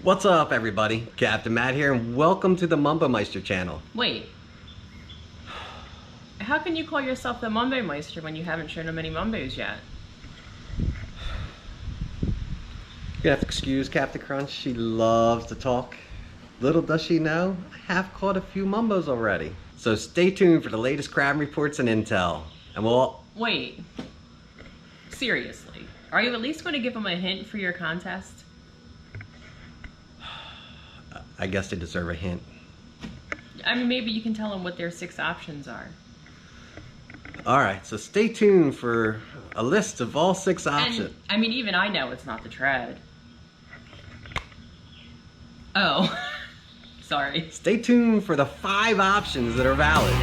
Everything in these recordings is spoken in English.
What's up, everybody? Captain Matt here, and welcome to the Mumbo Meister channel. Wait. How can you call yourself the Mumbo Meister when you haven't shown him any Mumbos yet? You have to excuse Captain Crunch. She loves to talk. Little does she know, I have caught a few Mumbos already. So stay tuned for the latest crab reports and intel. And we'll... Wait. Seriously. Are you at least going to give him a hint for your contest? I guess they deserve a hint. I mean, maybe you can tell them what their 6 options are. Alright, so stay tuned for a list of all 6 options. And, I mean, even I know it's not the tread. Oh. Sorry. Stay tuned for the 5 options that are valid.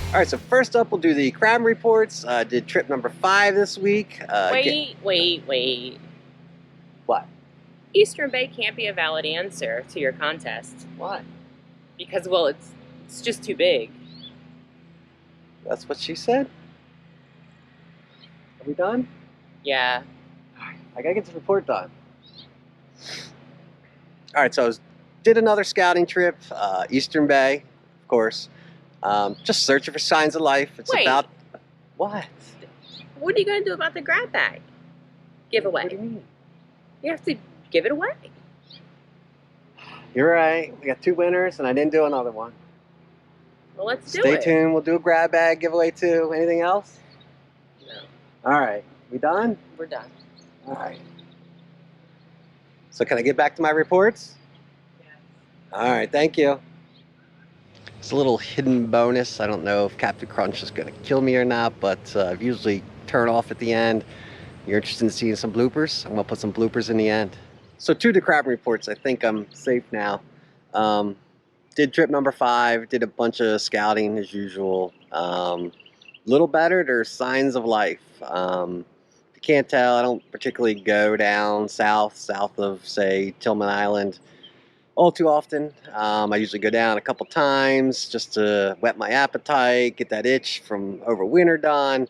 Alright, so first up we'll do the crab reports. Did trip number 5 this week. Wait. What? Eastern Bay can't be a valid answer to your contest. Why? Because, well, it's just too big. That's what she said? Are we done? Yeah. I gotta get this report done. Alright, so did another scouting trip, Eastern Bay, of course. Just searching for signs of life. It's Wait. about... What? What are you going to do about the grab bag giveaway? What do you mean? You have to give it away. You're right. We got 2 winners and I didn't do another one. Well, let's do Stay it. tuned. We'll do a grab bag giveaway too. Anything else? No, Alright. We done? we're done. Alright. So can I get back to my reports? Yes. Alright, thank you. It's a little hidden bonus. I don't know if Captain Crunch is going to kill me or not, but I usually turn off at the end. You're interested in seeing some bloopers? I'm going to put some bloopers in the end. So to the crab reports, I think I'm safe now. Did trip number 5, did a bunch of scouting as usual. Little better, there's signs of life. If you can't tell, I don't particularly go down south of, say, Tillman Island all too often. I usually go down a couple times just to whet my appetite, get that itch from over winter done.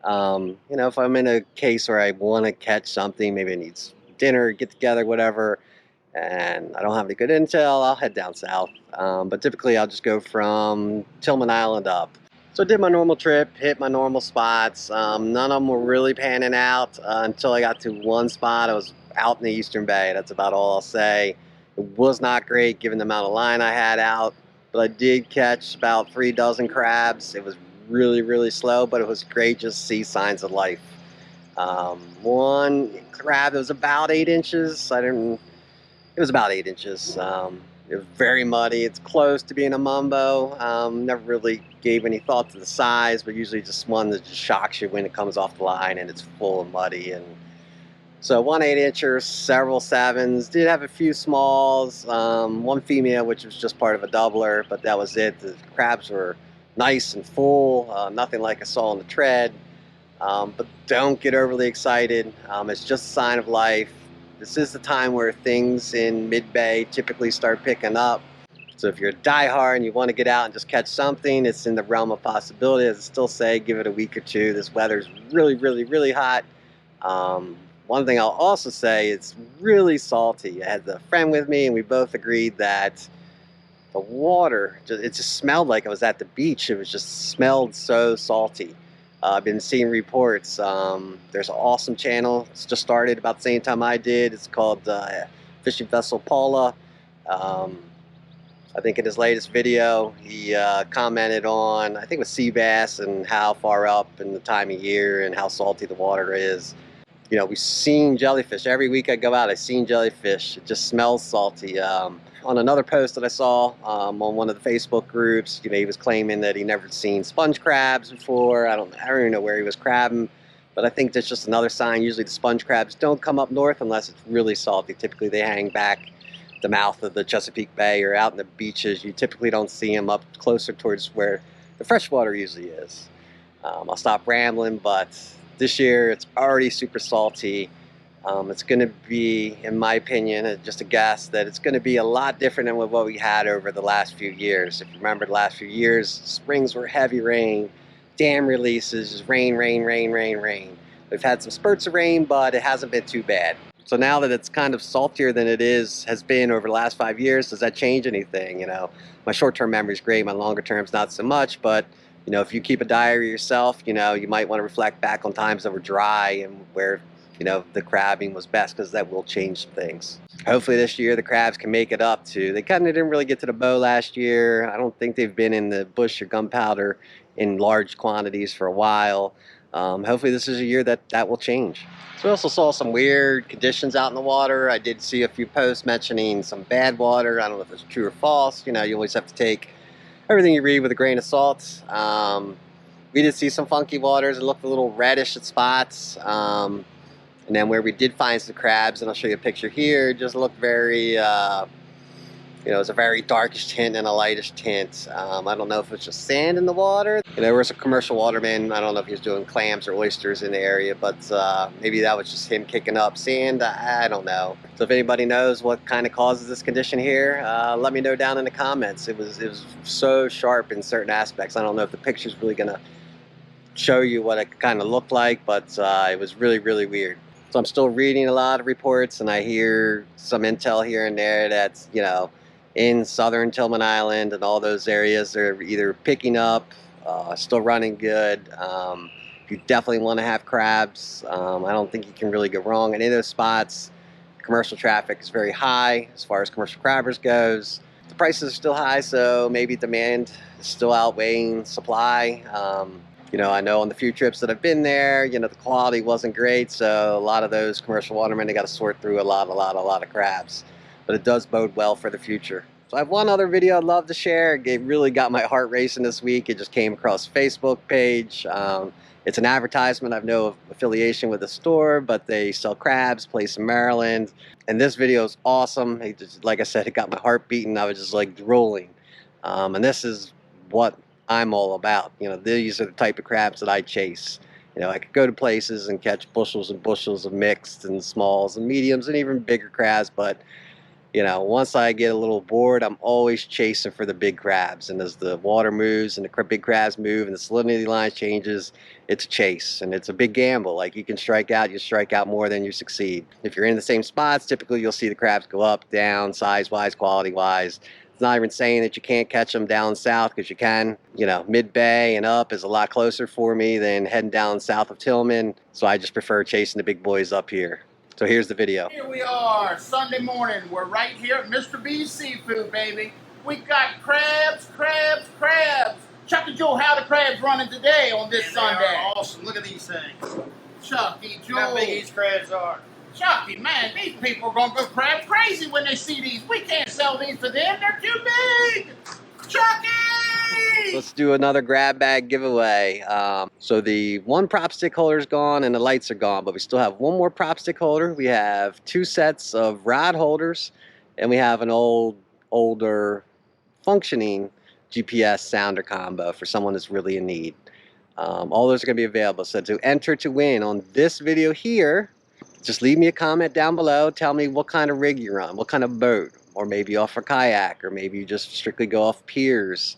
You know, if I'm in a case where I want to catch something, maybe I need dinner, get together, whatever, and I don't have any good intel, I'll head down south. But typically I'll just go from Tillman Island up. So I did my normal trip, hit my normal spots. None of them were really panning out until I got to one spot. I was out in the Eastern Bay. That's about all I'll say. It was not great given the amount of line I had out, but I did catch about 3 dozen crabs. It was really, really slow, but it was great just to see signs of life. One crab that was about 8 inches. It was about 8 inches. It was very muddy. It's close to being a mumbo. Never really gave any thought to the size, but usually just one that just shocks you when it comes off the line and it's full of muddy. And so 1 8-incher, several 7s, did have a few smalls, 1 female, which was just part of a doubler, but that was it. The crabs were nice and full, nothing like I saw on the tread. But don't get overly excited. It's just a sign of life. This is the time where things in mid-bay typically start picking up. So if you're a diehard and you want to get out and just catch something, it's in the realm of possibility. As I still say, give it a week or 2. This weather's really, really, really hot. One thing I'll also say, it's really salty. I had a friend with me and we both agreed that the water, it just smelled like I was at the beach. It was just smelled so salty. I've been seeing reports. There's an awesome channel. It's just started about the same time I did. It's called Fishing Vessel Paula. I think in his latest video, he commented on, I think it was sea bass and how far up in the time of year and how salty the water is. You know, we've seen jellyfish. Every week I go out, I've seen jellyfish. It just smells salty. On another post that I saw on one of the Facebook groups, you know, he was claiming that he never seen sponge crabs before. I don't even know where he was crabbing, but I think that's just another sign. Usually the sponge crabs don't come up north unless it's really salty. Typically they hang back the mouth of the Chesapeake Bay or out in the beaches, you typically don't see them up closer towards where the freshwater usually is. I'll stop rambling, but this year it's already super salty. It's going to be, in my opinion, just a guess, that it's going to be a lot different than what we had over the last few years. If you remember the last few years, springs were heavy rain, dam releases, just rain, rain, rain, rain, rain. We've had some spurts of rain, but it hasn't been too bad. So now that it's kind of saltier than it has been over the last 5 years, does that change anything? You know, my short-term memory is great, my longer term's not so much, but you know, if you keep a diary yourself, you know, you might want to reflect back on times that were dry and where, you know, the crabbing was best, because that will change some things. Hopefully this year the crabs can make it up to, they kind of didn't really get to the bow last year. I don't think they've been in the bush or gunpowder in large quantities for a while. Hopefully this is a year that will change. So we also saw some weird conditions out in the water. I did see a few posts mentioning some bad water. I don't know if it's true or false. You know, you always have to take everything you read with a grain of salt. We did see some funky waters. It looked a little reddish at spots. And then where we did find some crabs, and I'll show you a picture here, just looked very, you know, it's a very darkish tint and a lightish tint. I don't know if it's just sand in the water. You know, there was a commercial waterman. I don't know if he was doing clams or oysters in the area, but maybe that was just him kicking up sand. I don't know. So if anybody knows what kind of causes this condition here, let me know down in the comments. It was so sharp in certain aspects. I don't know if the picture's really gonna show you what it kind of looked like, but it was really, really weird. So I'm still reading a lot of reports, and I hear some intel here and there that's, you know, in southern Tillman Island and all those areas, they're either picking up, still running good. You definitely want to have crabs. I don't think you can really go wrong in any of those spots. Commercial traffic is very high as far as commercial crabbers goes. The prices are still high, so maybe demand is still outweighing supply. You know, I know on the few trips that I've been there, you know, the quality wasn't great, so a lot of those commercial watermen, they got to sort through a lot of crabs. But it does bode well for the future. So I have one other video I'd love to share. It really got my heart racing this week. It just came across the Facebook page. It's an advertisement. I have no affiliation with the store, but they sell crabs, place in Maryland. And this video is awesome. It just, like I said, it got my heart beating. I was just like drooling. And this is what I'm all about. You know, these are the type of crabs that I chase. You know, I could go to places and catch bushels and bushels of mixed and smalls and mediums and even bigger crabs, but you know, once I get a little bored, I'm always chasing for the big crabs. And as the water moves and the big crabs move and the salinity line changes, it's a chase. And it's a big gamble. Like, you can strike out, you strike out more than you succeed. If you're in the same spots, typically you'll see the crabs go up, down, size-wise, quality-wise. It's not even saying that you can't catch them down south, because you can. You know, mid-bay and up is a lot closer for me than heading down south of Tillman. So I just prefer chasing the big boys up here. So here's the video. Here we are, Sunday morning. We're right here at Mr. B's Seafood, baby. We got crabs, crabs, crabs. Chucky Joe, how the crabs running today on this Sunday? They are awesome. Look at these things. Chucky Joe. Look how big these crabs are. Chucky, man, these people are going to go crab crazy when they see these. We can't sell these to them. They're too big. Chucky! Let's do another grab bag giveaway. So the one prop stick holder is gone and the lights are gone, but we still have one more prop stick holder. We have 2 sets of rod holders, and we have an older functioning GPS sounder combo for someone that's really in need. All those are going to be available. So to enter to win on this video here, just leave me a comment down below. Tell me what kind of rig you're on, what kind of boat, or maybe off a kayak, or maybe you just strictly go off piers.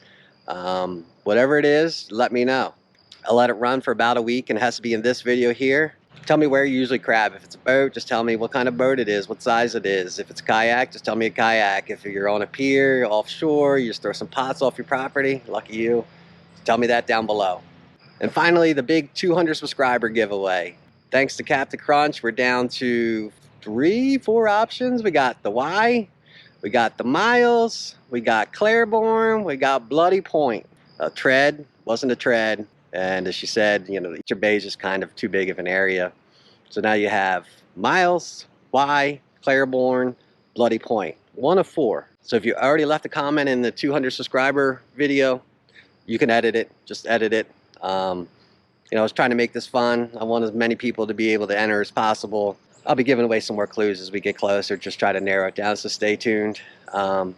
Whatever it is, let me know. I'll let it run for about a week, and it has to be in this video here. Tell me where you usually crab. If it's a boat, just tell me what kind of boat it is, what size it is. If it's a kayak, just tell me a kayak. If you're on a pier, offshore, you just throw some pots off your property, lucky you. Tell me that down below. And finally, the big 200 subscriber giveaway. Thanks to Captain Crunch, we're down to 4 options. We got the Y, we got the Miles, we got Claiborne, we got Bloody Point. A tread, wasn't a tread. And as she said, you know, your bay is just kind of too big of an area. So now you have Miles, Y, Claiborne, Bloody Point. 1 of 4. So if you already left a comment in the 200 subscriber video, you can edit it. Just edit it. You know, I was trying to make this fun. I want as many people to be able to enter as possible. I'll be giving away some more clues as we get closer, just try to narrow it down, so stay tuned.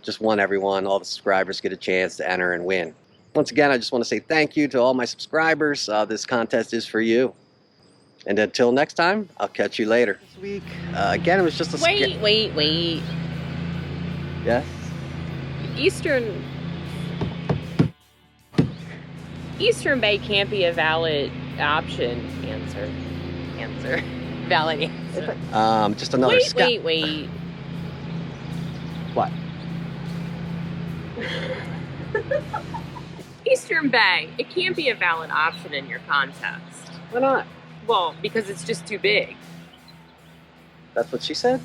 Just want everyone, all the subscribers, get a chance to enter and win. Once again, I just want to say thank you to all my subscribers. This contest is for you. And until next time, I'll catch you later. This week, again, it was just a Wait. Yes? Eastern Bay can't be a valid option. Answer. Valid answer. Just another Wait. What? Eastern Bay, it can't be a valid option in your contest. Why not? Well, because it's just too big. That's what she said?